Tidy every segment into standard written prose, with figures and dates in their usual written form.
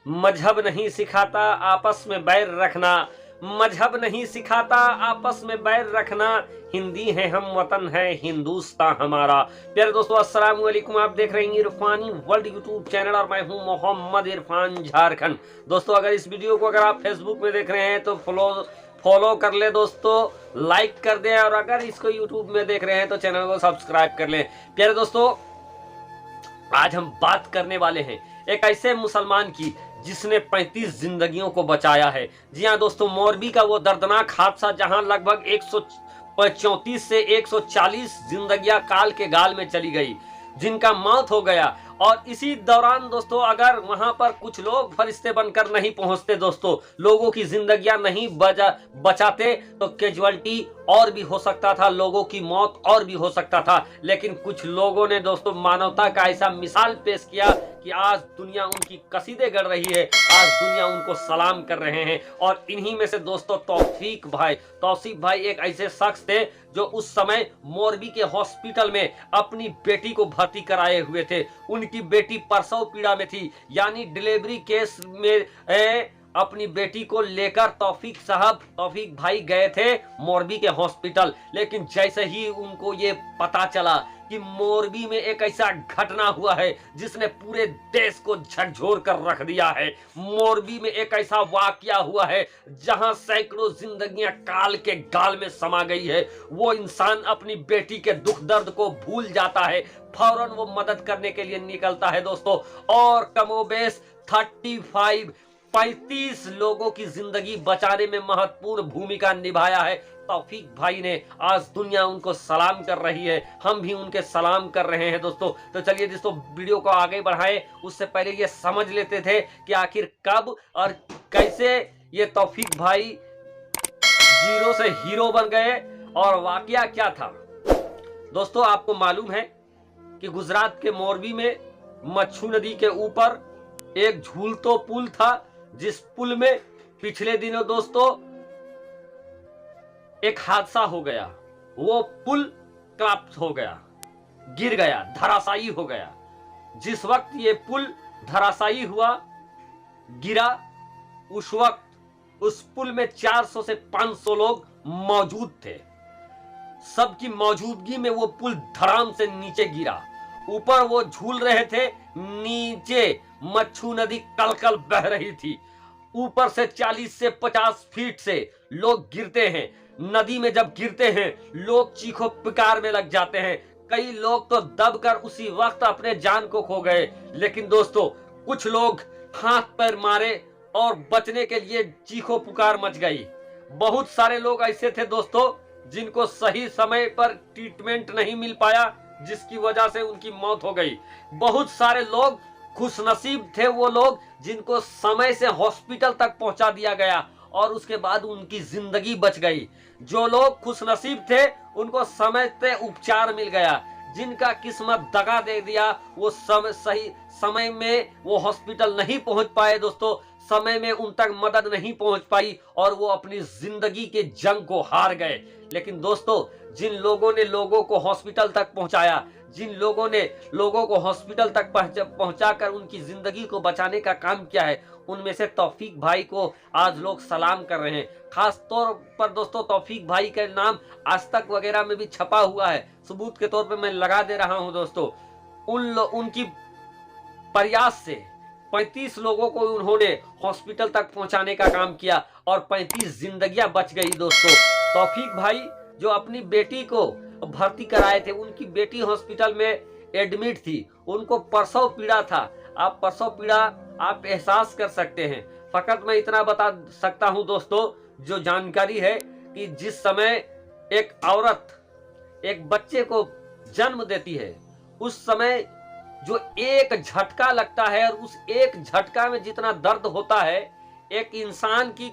मजहब नहीं सिखाता आपस में बैर रखना, मजहब नहीं सिखाता आपस में बैर रखना, हिंदी है हम वतन है हिंदुस्तान हमारा। प्यारे दोस्तों अस्सलाम वालेकुम, आप देख रहे हैं इरफानी वर्ल्ड यूट्यूब चैनल और मैं हूं मोहम्मद इरफान झारखंड। दोस्तों अगर इस वीडियो को अगर आप फेसबुक में देख रहे हैं तो फॉलो कर ले दोस्तों, लाइक कर दें, और अगर इसको यूट्यूब में देख रहे हैं तो चैनल को सब्सक्राइब कर लें। प्यारे दोस्तों आज हम बात करने वाले हैं एक ऐसे मुसलमान की जिसने 35 जिंदगियों को बचाया है। जी हाँ दोस्तों, मोरबी का वो दर्दनाक हादसा जहां लगभग 134 से 140 जिंदगियां काल के गाल में चली गई, जिनका मौत हो गया। और इसी दौरान दोस्तों अगर वहां पर कुछ लोग फरिश्ते बनकर नहीं पहुंचते दोस्तों, लोगों की जिंदगियां नहीं बचाते तो कैजुअलिटी और भी हो सकता था, लोगों की मौत और भी हो सकता था। लेकिन कुछ लोगों ने दोस्तों मानवता का ऐसा मिसाल पेश किया कि आज दुनिया उनकी कसीदे गढ़ रही है, आज दुनिया उनको सलाम कर रहे हैं। और इन्हीं में से दोस्तों तौसीफ भाई एक ऐसे शख्स थे जो उस समय मोरबी के हॉस्पिटल में अपनी बेटी को भर्ती कराए हुए थे। उनकी बेटी प्रसव पीड़ा में थी, यानी डिलीवरी केस में अपनी बेटी को लेकर तौफीक भाई गए थे मोरबी के हॉस्पिटल। लेकिन जैसे ही उनको ये पता चला कि मोरबी में एक ऐसा घटना हुआ है जिसने पूरे देश को झकझोर कर रख दिया है, मोरबी में एक ऐसा वाकया हुआ है जहां सैकड़ों जिंदगियां काल के गाल में समा गई है, वो इंसान अपनी बेटी के दुख दर्द को भूल जाता है, फौरन वो मदद करने के लिए निकलता है दोस्तों। और कमोबेश 35 लोगों की जिंदगी बचाने में महत्वपूर्ण भूमिका निभाया है तौफीक भाई ने। आज दुनिया उनको सलाम कर रही है, हम भी उनके सलाम कर रहे हैं दोस्तों। तो चलिए दोस्तों वीडियो को आगे बढ़ाएं, उससे पहले ये समझ लेते थे कि आखिर कब और कैसे ये तौफीक भाई जीरो से हीरो बन गए और वाकया क्या था। दोस्तों आपको मालूम है कि गुजरात के मोरबी में मच्छू नदी के ऊपर एक झूलतो पुल था, जिस पुल में पिछले दिनों दोस्तों एक हादसा हो गया। वो पुल क्लैप्स हो गया, गिर गया, धराशायी हो गया। जिस वक्त ये पुल धराशायी हुआ, गिरा, उस वक्त उस पुल में 400 से 500 लोग मौजूद थे। सबकी मौजूदगी में वो पुल धड़ाम से नीचे गिरा। ऊपर वो झूल रहे थे, नीचे मच्छू नदी कलकल बह रही थी। ऊपर से 40 से 50 फीट से लोग गिरते हैं। नदी में जब गिरते हैं लोग चीखो पुकार में लग जाते हैं। कई लोग तो दबकर उसी वक्त अपने जान को खो गए। लेकिन दोस्तों कुछ लोग हाथ पैर मारे और बचने के लिए चीखो पुकार मच गई। बहुत सारे लोग ऐसे थे दोस्तों जिनको सही समय पर ट्रीटमेंट नहीं मिल पाया, जिसकी वजह से उनकी मौत हो गई। बहुत सारे लोग खुशनसीब थे, वो लोग जिनको समय से हॉस्पिटल तक पहुंचा दिया गया और उसके बाद उनकी जिंदगी बच गई। जो लोग खुशनसीब थे उनको समय पे उपचार मिल गया। जिनका किस्मत दगा दे दिया वो सही समय में वो हॉस्पिटल नहीं पहुंच पाए दोस्तों, समय में उन तक मदद नहीं पहुंच पाई और वो अपनी जिंदगी के जंग को हार गए। लेकिन दोस्तों जिन लोगों ने लोगों को हॉस्पिटल तक पहुंचाया, जिन लोगों ने लोगों को हॉस्पिटल तक पहुंचाकर उनकी जिंदगी को बचाने का काम किया है, उनमें से तौफीक भाई को आज लोग सलाम कर रहे हैं। खास तौर पर दोस्तों तौफीक भाई का नाम आज तक वगैरह में भी छपा हुआ है, सबूत के तौर पे मैं लगा दे रहा हूं दोस्तों। उनकी प्रयास से 35 लोगों को उन्होंने हॉस्पिटल तक पहुंचाने का काम किया और 35 जिंदगियां बच गई दोस्तों। तौफीक भाई जो अपनी बेटी को भर्ती कराए थे, उनकी बेटी हॉस्पिटल में एडमिट थी, उनको प्रसव पीड़ा था। आप प्रसव पीड़ा आप एहसास कर सकते हैं। फकत मैं इतना बता सकता हूं दोस्तों, जो जानकारी है कि जिस समय एक औरत एक बच्चे को जन्म देती है, उस समय जो एक झटका लगता है और उस एक झटका में जितना दर्द होता है, एक इंसान की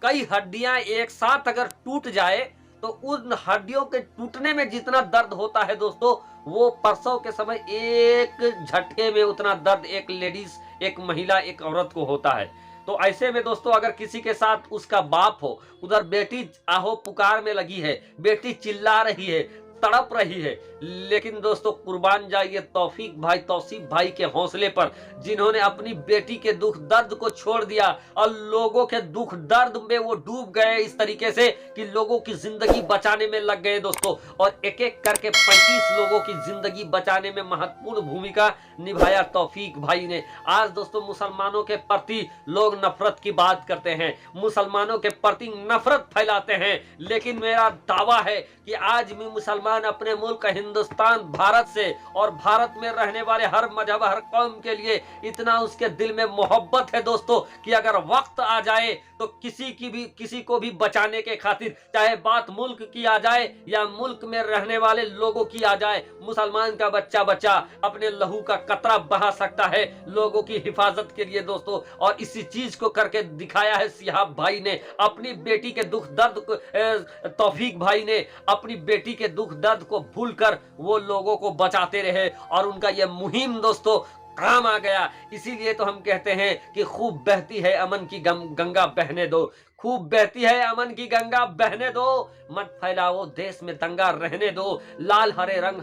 कई हड्डियां एक साथ अगर टूट जाए तो उन हड्डियों के टूटने में जितना दर्द होता है दोस्तों, वो प्रसव के समय एक झटके में उतना दर्द एक लेडीज, एक महिला, एक औरत को होता है। तो ऐसे में दोस्तों अगर किसी के साथ उसका बाप हो, उधर बेटी आहो पुकार में लगी है, बेटी चिल्ला रही है, तड़प रही है। लेकिन दोस्तों कुर्बान जाइए तौफीक भाई, तौसीफ भाई के हौसले पर, जिन्होंने अपनी बेटी के दुख दर्द को छोड़ दिया और लोगों के दुख दर्द में वो डूब गए इस तरीके से कि लोगों की जिंदगी बचाने में लग गए दोस्तों। और एक एक करके 35 लोगों की जिंदगी बचाने में महत्वपूर्ण भूमिका निभाया तौफीक भाई ने। आज दोस्तों मुसलमानों के प्रति लोग नफरत की बात करते हैं, मुसलमानों के प्रति नफरत फैलाते हैं, लेकिन मेरा दावा है कि आज भी मुसलमान अपने मुल्क हिंदुस्तान भारत से और भारत में रहने वाले हर मजहब हर कौम के लिए इतना उसके दिल में मोहब्बत है दोस्तों कि अगर वक्त आ जाए तो किसी को भी बचाने के खातिर, चाहे बात मुल्क की आ जाए या मुल्क में रहने वाले लोगों की आ जाए, मुसलमान का बच्चा अपने लहू का कतरा बहा सकता है लोगों की हिफाजत के लिए दोस्तों। और इसी चीज को करके दिखाया है सिहाब भाई ने, अपनी बेटी के दुख दर्द को तौफीक भाई ने अपनी बेटी के दुख दर्द को भूलकर वो लोगों को बचाते रहे और उनका यह मुहिम दोस्तों काम आ गया। इसीलिए तो हम कहते हैं कि खूब बहती है अमन की गंगा बहने दो, खूब बहती है अमन की गंगा बहने दो, मत फैलाओ देश में दंगा रहने दो, लाल हरे रंग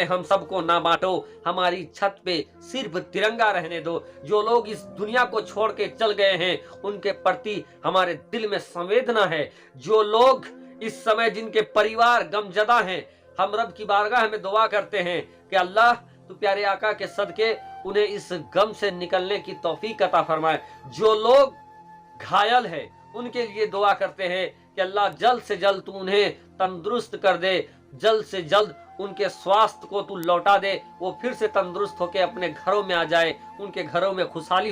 हम सबको ना बांटो, हमारी छत पे सिर्फ तिरंगा रहने दो। जो लोग इस दुनिया को छोड़ के चल गए हैं उनके प्रति हमारे दिल में संवेदना है। जो लोग इस समय जिनके परिवार गमजदा हैं, हम रब की बारगाह में दुआ करते हैं कि अल्लाह तो प्यारे आका के सदके उन्हें इस गम से निकलने की तौफीक अता फरमाए। जो लोग घायल है उनके लिए दुआ करते हैं कि अल्लाह जल्द से जल्द तू उन्हें तंदुरुस्त कर दे, जल्द से जल्द उनके स्वास्थ्य को तू लौटा दे, वो फिर से तंदुरुस्त होकर अपने घरों में आ जाए, उनके घरों में खुशहाली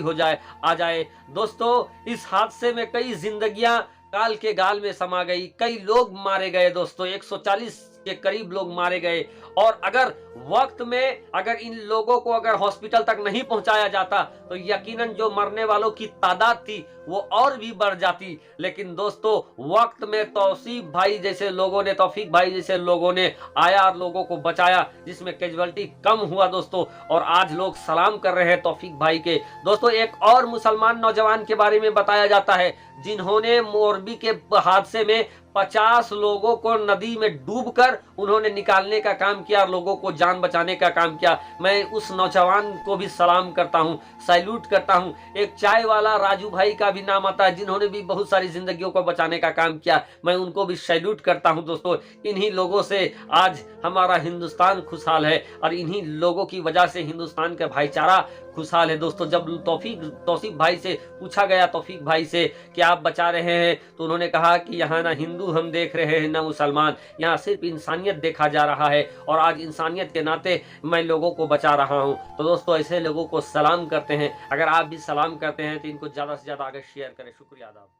आ जाए। दोस्तों इस हादसे में कई जिंदगियां काल के गाल में समा गई, कई लोग मारे गए दोस्तों, 140 के करीब लोग मारे गए। और अगर वक्त में अगर इन लोगों को अगर हॉस्पिटल तक नहीं पहुंचाया जाता तो यकीनन जो मरने वालों की तादाद थी वो और भी बढ़ जाती। लेकिन दोस्तों वक्त में तौसीफ भाई जैसे लोगों ने, तौफीक भाई जैसे लोगों ने आया और लोगों को बचाया, जिसमें कैजुअलिटी कम हुआ दोस्तों। और आज लोग सलाम कर रहे हैं तौफीक भाई के। दोस्तों एक और मुसलमान नौजवान के बारे में बताया जाता है जिन्होंने मोरबी के हादसे में 50 लोगों को नदी में डूबकर उन्होंने निकालने का काम किया और लोगों को जान बचाने का काम किया। मैं उस नौजवान को भी सलाम करता हूं, सैल्यूट करता हूं। एक चाय वाला राजू भाई का भी नाम आता है जिन्होंने भी बहुत सारी जिंदगियों को बचाने का काम किया, मैं उनको भी सैल्यूट करता हूं दोस्तों। इन्हीं लोगों से आज हमारा हिंदुस्तान खुशहाल है और इन्हीं लोगों की वजह से हिंदुस्तान का भाईचारा खुशहाल है दोस्तों। जब तौसीफ भाई से पूछा गया, तौफीक भाई से, कि आप बचा रहे हैं, तो उन्होंने कहा कि यहाँ ना हिंदू हम देख रहे हैं ना मुसलमान, यहाँ सिर्फ इंसानियत देखा जा रहा है और आज इंसानियत के नाते मैं लोगों को बचा रहा हूँ। तो दोस्तों ऐसे लोगों को सलाम करते हैं। अगर आप भी सलाम करते हैं तो इनको ज़्यादा से ज़्यादा आगे शेयर करें। शुक्रिया आदाब।